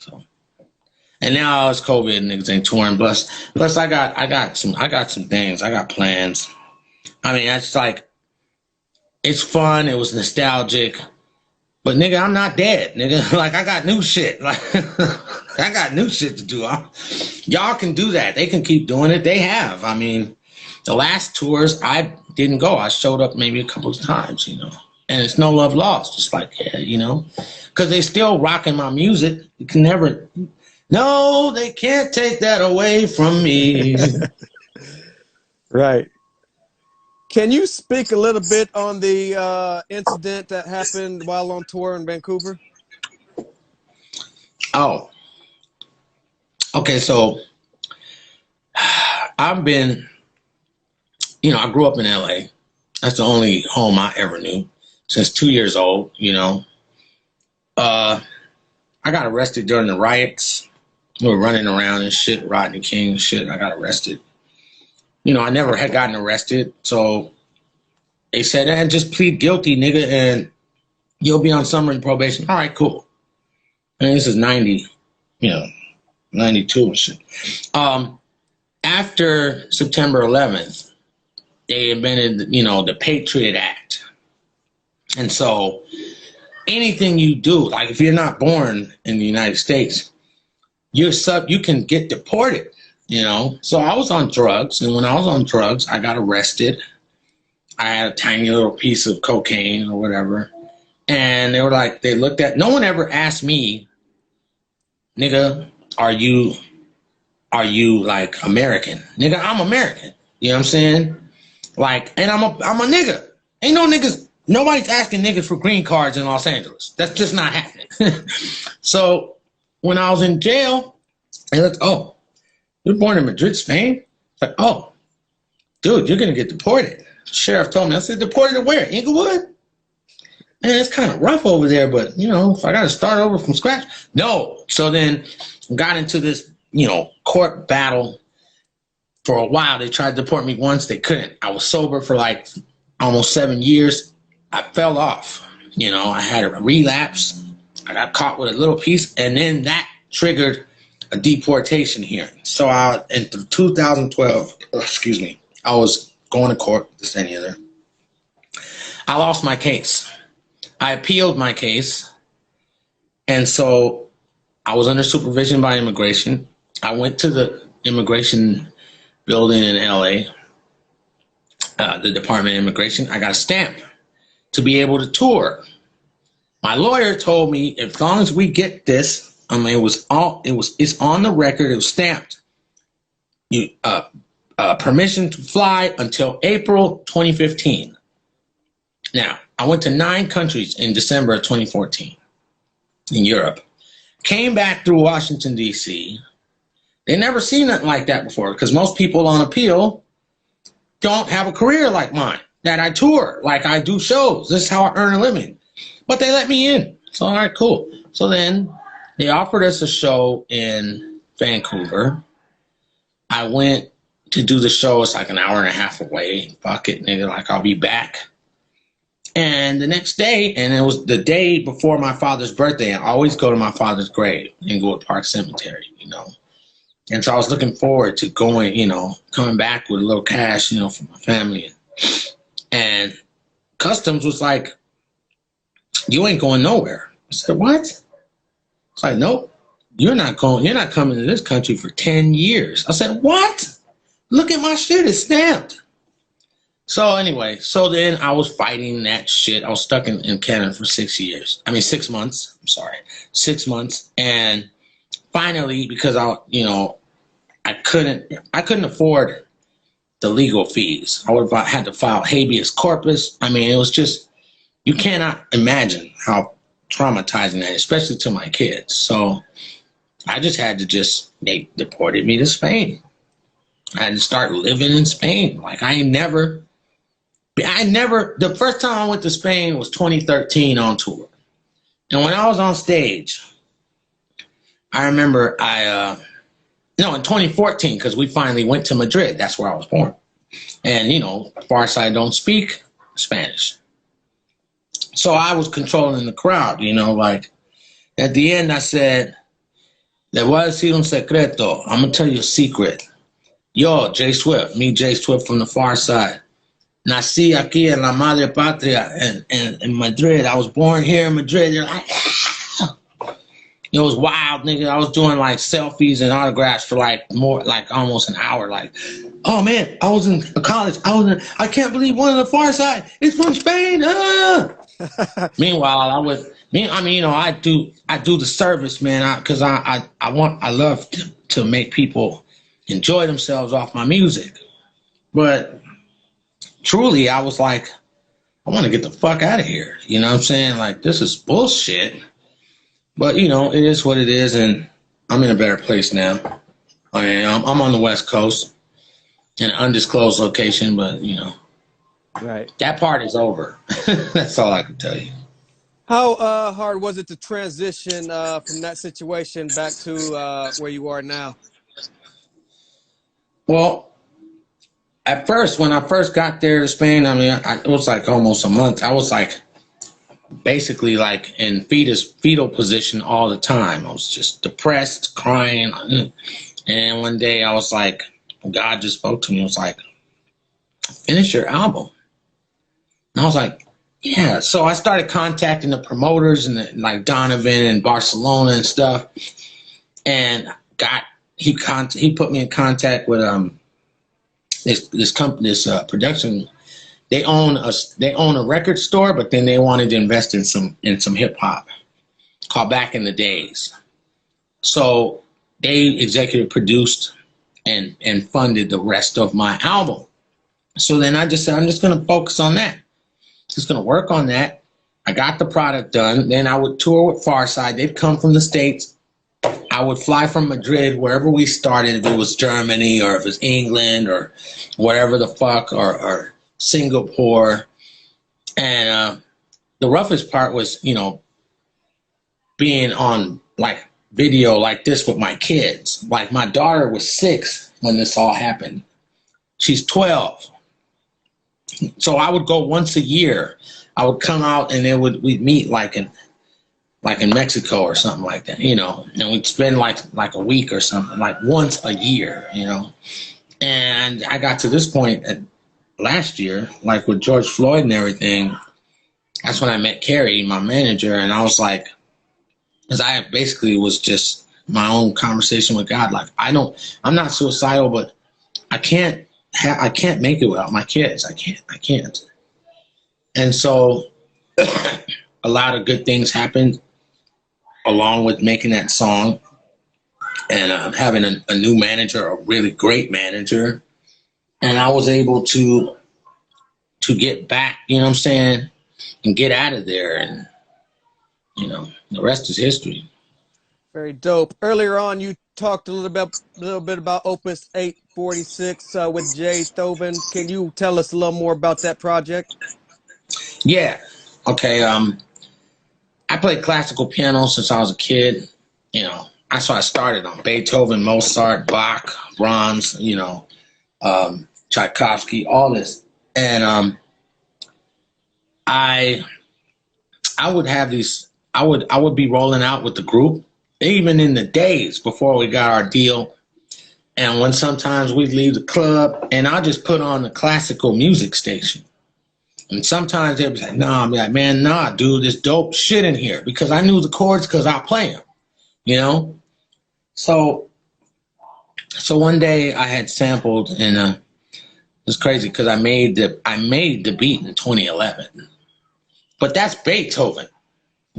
So, and now it's COVID, niggas ain't touring. Plus, I got some things. I got plans. I mean, it's like, it's fun. It was nostalgic. But nigga, I'm not dead, nigga. Like, I got new shit. Like, I got new shit to do. Y'all can do that. They can keep doing it. They have. I mean, the last tours, I didn't go. I showed up maybe a couple of times, you know. And it's no love lost. Just like, yeah, you know. Because they still rocking my music. You can never... No, they can't take that away from me. Right. Can you speak a little bit on the incident that happened while on tour in Vancouver? Oh. Okay, so I've been, you know, I grew up in LA. That's the only home I ever knew since 2 years old, you know. I got arrested during the riots. We were running around and shit, Rodney King and shit. I got arrested. You know, I never had gotten arrested, so they said, just plead guilty, nigga, and you'll be on summary probation. All right, cool. And this is 90, you know, 92 and shit. After September 11th, they invented, you know, the Patriot Act. And so anything you do, like if you're not born in the United States, you can get deported. You know, so I was on drugs, and when I was on drugs, I got arrested. I had a tiny little piece of cocaine or whatever, and they were like, they looked at. No one ever asked me, nigga, are you like American? Nigga, I'm American. You know what I'm saying? Like, and I'm a nigga. Ain't no niggas. Nobody's asking niggas for green cards in Los Angeles. That's just not happening. So when I was in jail, they looked, oh. You're born in Madrid, Spain? It's like, oh, dude, you're going to get deported. The sheriff told me. I said, deported to where? Inglewood? Man, it's kind of rough over there, but, you know, if I got to start over from scratch. No. So then got into this, you know, court battle for a while. They tried to deport me once. They couldn't. I was sober for like almost 7 years. I fell off. You know, I had a relapse. I got caught with a little piece, and then that triggered a deportation hearing. So in 2012, excuse me, I was going to court, this and the other. I lost my case. I appealed my case. And so I was under supervision by immigration. I went to the immigration building in LA, the Department of Immigration. I got a stamp to be able to tour. My lawyer told me, as long as we get this, I mean, it's on the record. It was stamped. Permission to fly until April 2015. Now, I went to 9 countries in December of 2014 in Europe. Came back through Washington, D.C. They never seen nothing like that before, because most people on appeal don't have a career like mine, that I tour, like I do shows. This is how I earn a living. But they let me in. So, all right, cool. So then they offered us a show in Vancouver. I went to do the show. It's like an hour and a half away. Fuck it, nigga. Like, I'll be back. And the next day, and it was the day before my father's birthday, I always go to my father's grave in Gould Park Cemetery, you know. And so I was looking forward to going, you know, coming back with a little cash, you know, for my family. And Customs was like, you ain't going nowhere. I said, what? It's like, nope, you're not coming to this country for 10 years. I said, what? Look at my shit, it's stamped. So anyway, so then I was fighting that shit. I was stuck in Canada for 6 years. I mean, 6 months. I'm sorry, 6 months. And finally, because I couldn't afford the legal fees. I would have had to file habeas corpus. I mean, it was just, you cannot imagine how traumatizing that, especially to my kids. So I just had to they deported me to Spain. I had to start living in Spain. Like the first time I went to Spain was 2013 on tour. And when I was on stage, I remember in 2014, because we finally went to Madrid. That's where I was born. And, you know, Pharcyde don't speak Spanish. So I was controlling the crowd, you know, like at the end I said, Le voy a decir un secreto. I'm gonna tell you a secret. Yo, Jay Swift, me, Jay Swift from the Pharcyde. Nací aquí en la madre patria in Madrid. I was born here in Madrid. You're like, ah! It was wild, nigga. I was doing like selfies and autographs for like almost an hour. Like, oh man, I was in college. I can't believe one of the Pharcyde is from Spain. Ah! Meanwhile, I do the service, man, because I love to make people enjoy themselves off my music. But truly, I was like, I want to get the fuck out of here. You know what I'm saying? Like, this is bullshit. But, you know, it is what it is, and I'm in a better place now. I am. I'm on the West Coast in an undisclosed location, but, you know, right. That part is over. That's all I can tell you. How hard was it to transition from that situation back to where you are now? Well, at first, when I first got there to Spain, it was like almost a month. I was like basically like in fetal position all the time. I was just depressed, crying. And one day I was like, God just spoke to me. It was like, finish your album. And I was like, yeah. So I started contacting the promoters and like Donovan and Barcelona and stuff. And he put me in contact with this company, this production. They own a record store, but then they wanted to invest in some hip hop, called Back in the Days. So they executive produced and funded the rest of my album. So then I just said, I'm just going to focus on that. Just going to work on that. I got the product done. Then I would tour with Pharcyde. They'd come from the States. I would fly from Madrid, wherever we started, if it was Germany or if it was England or wherever the fuck, or Singapore. And the roughest part was, you know, being on like video like this with my kids. Like my daughter was 6 when this all happened. She's 12. So I would go once a year. I would come out and then we'd meet like in Mexico or something like that, you know, and we'd spend like a week or something, like once a year, you know. And I got to this point last year, like with George Floyd and everything. That's when I met Carrie, my manager, and I was like, because I basically was just my own conversation with God. Like, I'm not suicidal, but I can't make it without my kids. I can't. And so a lot of good things happened along with making that song and having a new manager, a really great manager. And I was able to get back, you know what I'm saying, and get out of there. And, you know, the rest is history. Very dope. Earlier on, you talked a little bit about Opus 846 with Beethoven. Can you tell us a little more about that project? Yeah. Okay. I played classical piano since I was a kid. You know, that's why I started on Beethoven, Mozart, Bach, Brahms, you know, Tchaikovsky, all this. And I would have these, I would be rolling out with the group, even in the days before we got our deal. And when sometimes we'd leave the club and I'll just put on the classical music station. And sometimes they'd be like, nah, I'm like, man, nah, dude, there's dope shit in here, because I knew the chords because I play them, you know? So one day I had sampled, and it was crazy because I made the beat in 2011. But that's Beethoven,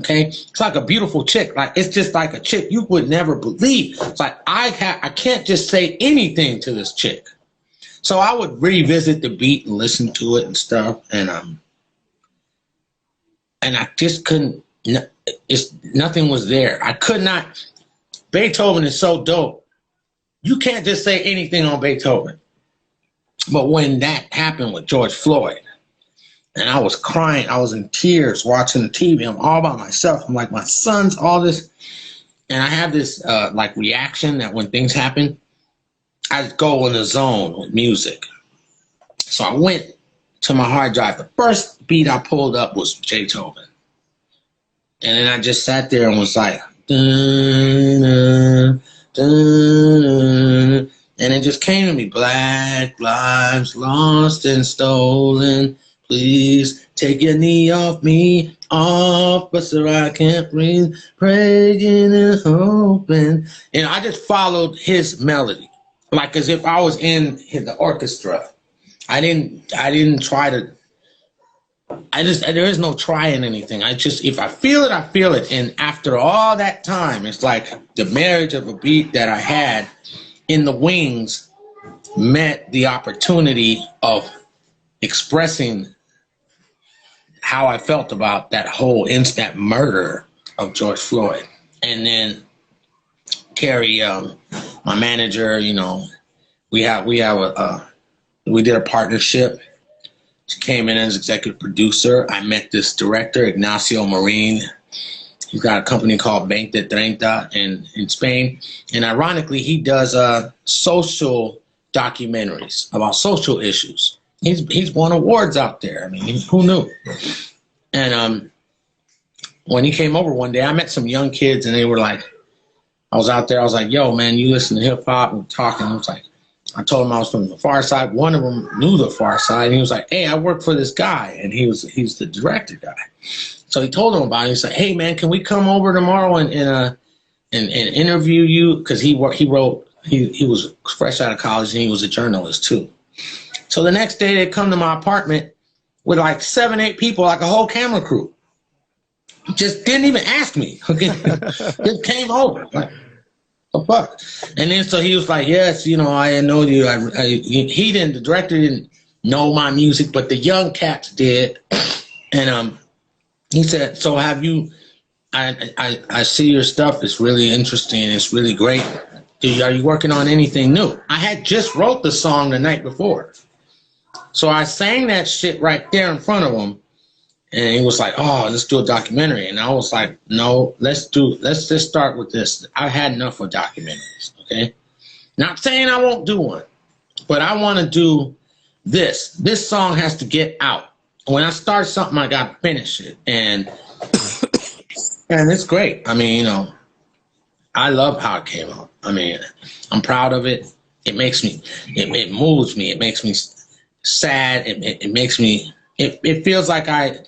okay? It's like a beautiful chick. Like, it's just like a chick you would never believe. It's like I can't just say anything to this chick. So I would revisit the beat and listen to it and stuff, and I just couldn't. Nothing was there. I could not. Beethoven is so dope. You can't just say anything on Beethoven. But when that happened with George Floyd, and I was crying, I was in tears watching the TV. I'm all by myself. I'm like, my son's all this, and I have this like reaction that when things happen, I go in a zone with music. So I went to my hard drive. The first beat I pulled up was Beethoven. And then I just sat there and was like, dun, dun, Dun, and it just came to me. Black lives lost and stolen. Please take your knee off me, officer. I can't breathe. Praying and hoping. And I just followed his melody, like as if I was in the orchestra. I didn't try to. There is no trying anything. If I feel it, I feel it. And after all that time, it's like the marriage of a beat that I had in the wings met the opportunity of expressing how I felt about that whole instant murder of George Floyd. And then Terry, my manager, you know, we did a partnership. She came in as executive producer. I met this director, Ignacio Marin. He's got a company called 2030 in Spain. And ironically, he does social documentaries about social issues. He's won awards out there. I mean, who knew? And when he came over one day, I met some young kids, and they were like, I was out there. I was like, yo, man, you listen to hip hop? And talking. I was like, I told him I was from the Pharcyde. One of them knew the Pharcyde. And he was like, hey, I work for this guy. And he's the director guy. So he told him about it. He's like, hey, man, can we come over tomorrow and interview you? Because he was fresh out of college, and he was a journalist too. So the next day they come to my apartment with like 7, 8 people, like a whole camera crew. Just didn't even ask me. Okay? Just came over. Like, the fuck? And then so he was like, yes, you know, I know you. The director didn't know my music, but the young cats did. And he said, so have you, I see your stuff. It's really interesting. It's really great. Are you working on anything new? I had just wrote the song the night before. So I sang that shit right there in front of him. And he was like, oh, let's do a documentary. And I was like, no, let's just start with this. I had enough of documentaries, okay? Not saying I won't do one, but I want to do this. This song has to get out. When I start something, I got to finish it. And it's great. I mean, you know, I love how it came out. I mean, I'm proud of it. It makes me, it moves me. It makes me sad. It makes me, it feels like I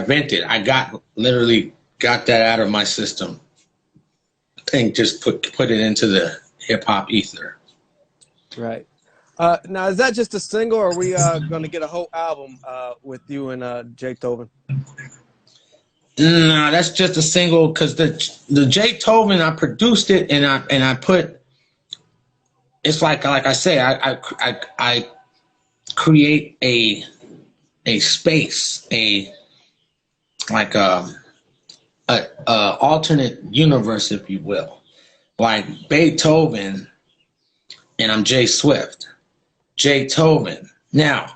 vented. I literally got that out of my system and just put it into the hip hop ether. Right. Now, is that just a single, or are we going to get a whole album with you and Beethoven? No, that's just a single, because the Beethoven, I produced it and I put. It's like I say, I create a space, like a alternate universe, if you will, like Beethoven, and I'm Jay Swift. Beethoven. Now,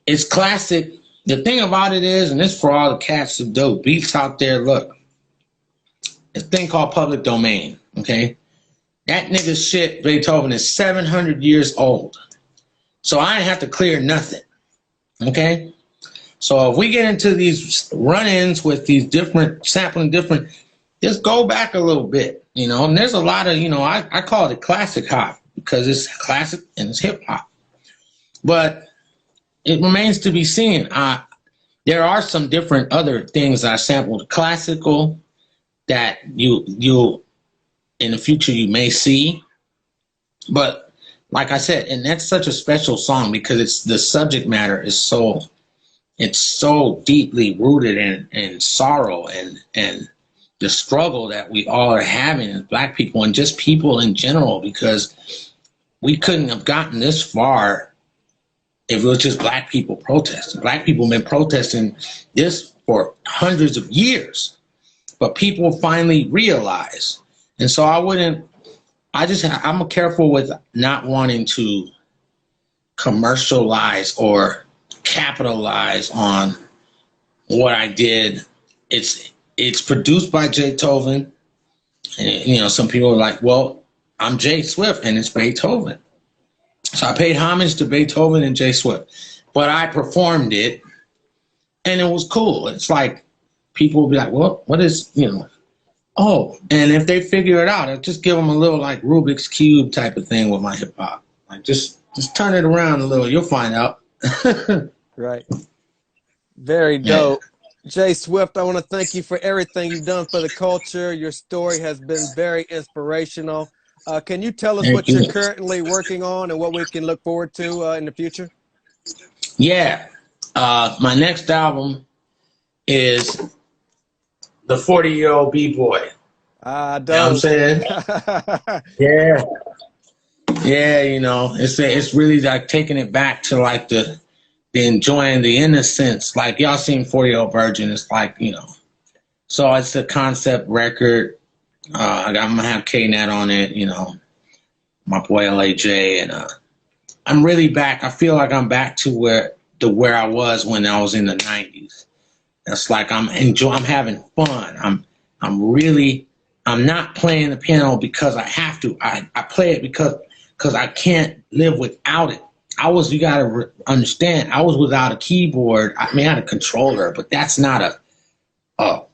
it's classic. The thing about it is, and this for all the cats who do beats out there, look, a thing called public domain, okay? That nigga shit, Beethoven, is 700 years old. So I ain't have to clear nothing, okay? So if we get into these run-ins with these sampling different, just go back a little bit, you know? And there's a lot of, you know, I call it classic hop, because it's classic and it's hip hop. But it remains to be seen. There are some different other things that I sampled classical that you in the future you may see. But like I said, and that's such a special song because it's the subject matter is so deeply rooted in sorrow and the struggle that we all are having as Black people and just people in general, because we couldn't have gotten this far if it was just Black people protesting. Black people have been protesting this for hundreds of years, but people finally realize. And so I'm careful with not wanting to commercialize or capitalize on what I did. It's produced by Beethoven, and you know, some people are like, well, I'm Jay Swift and it's Beethoven. So I paid homage to Beethoven and Jay Swift, but I performed it and it was cool. It's like people will be like, well, what is, you know, Oh, and if they figure it out, I'll just give them a little like Rubik's Cube type of thing with my hip hop. Like just turn it around a little. You'll find out. Right. Very Yeah. dope. Jay Swift, I want to thank you for everything you've done for the culture. Your story has been very inspirational. Can you tell us Thank what you're you. currently working on and what we can look forward to in the future? Yeah. My next album is the 40-year-old B-boy. You know what I'm Dope. saying? Yeah. Yeah, you know, it's really like taking it back to like the enjoying the innocence. Like y'all seen 40-year-old virgin. It's like, you know. So it's a concept record. I'm gonna have K-Net on it, you know, my boy LAJ, and I'm really back. I feel like I'm back to where I was when I was in the 90s. It's like I'm having fun. I'm not playing the piano because I have to. I play it because I can't live without it. You gotta understand, I was without a keyboard. I mean, I had a controller, but that's not a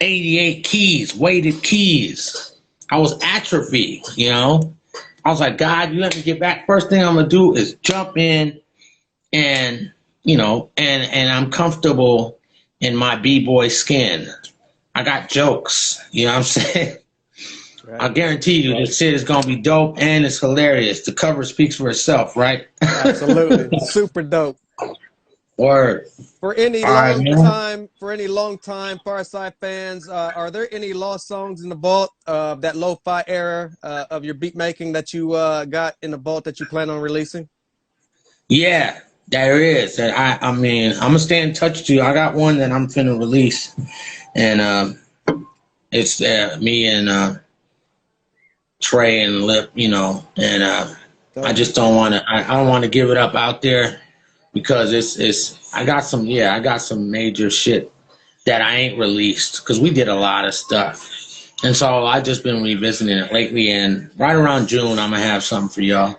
88 keys, weighted keys. I was atrophy, you know. I was like, God, you let me get back. First thing I'm gonna do is jump in and, you know, and I'm comfortable in my b-boy skin. I got jokes, you know what I'm saying? Right. I guarantee you this shit is gonna be dope and it's hilarious. The cover speaks for itself, right? Absolutely. Super dope. Word. For any All right, long man. time, Pharcyde fans, are there any lost songs in the vault of that lo-fi era of your beat making that you got in the vault that you plan on releasing? Yeah, there is. And I mean, I'm gonna stay in touch with you. I got one that I'm finna release, and it's me and Trey and Lip, you know, and I Dope. just don't want to. I don't want to give it up out there because I got some major shit that I ain't released because we did a lot of stuff, and so I just been revisiting it lately. And right around June, I'm gonna have something for y'all.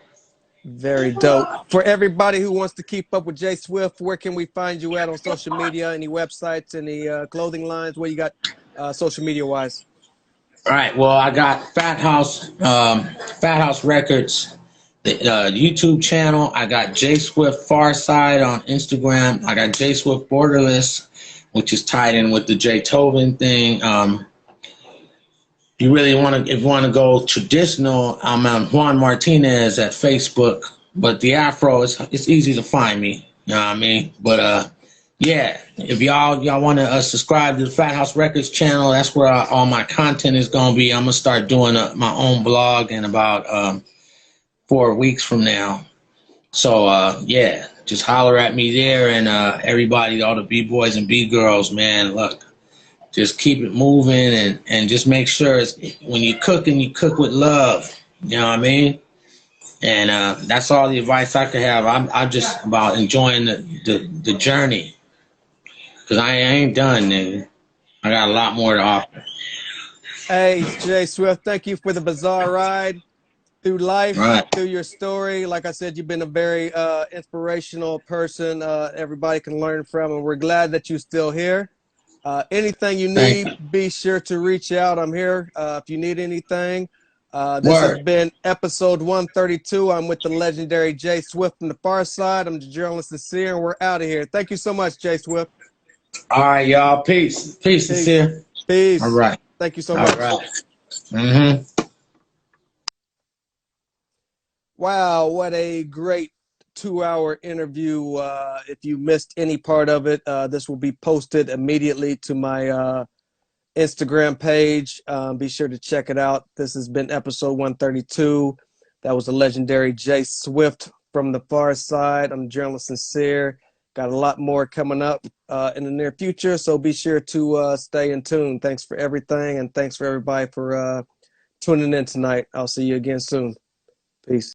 Very dope. For everybody who wants to keep up with Jay Swift, where can we find you at on social media? Any websites, any clothing lines? Where you got social media wise? All right. Well, I got Fat House Records, the YouTube channel. I got J Swift Pharcyde on Instagram. I got J Swift Borderless, which is tied in with the Beethoven thing. If you want to go traditional, I'm Juan Martinez at Facebook. But the Afro, it's easy to find me. You know what I mean? But yeah, if y'all want to subscribe to the Fat House Records channel, that's where all my content is gonna be. I'm gonna start doing my own blog in about 4 weeks from now. So yeah, just holler at me there, and everybody, all the b-boys and b-girls, man, look, just keep it moving, and just make sure when you're cooking, you cook with love. You know what I mean? And that's all the advice I could have. I'm just about enjoying the journey. Because I ain't done, nigga. I got a lot more to offer. Hey, Jay Swift, thank you for the bizarre ride through life, Right. through your story. Like I said, you've been a very inspirational person everybody can learn from, and we're glad that you're still here. Anything you Thank need, you. be sure to reach out. I'm here if you need anything. This has Word. been episode 132. I'm with the legendary Jay Swift from the Pharcyde. I'm the journalist Sin-seer, and we're out of here. Thank you so much, Jay Swift. All right, y'all. Peace. Peace, Peace. sincere. All Peace. right. Thank you so All much. right. Mm-hmm. Wow, what a great 2 hour interview. If you missed any part of it, this will be posted immediately to my Instagram page. Be sure to check it out. This has been episode 132. That was the legendary Jay Swift from the Pharcyde. I'm journalist Sin-seer. Got a lot more coming up in the near future, so be sure to stay in tune. Thanks for everything, and thanks for everybody for tuning in tonight. I'll see you again soon. Peace.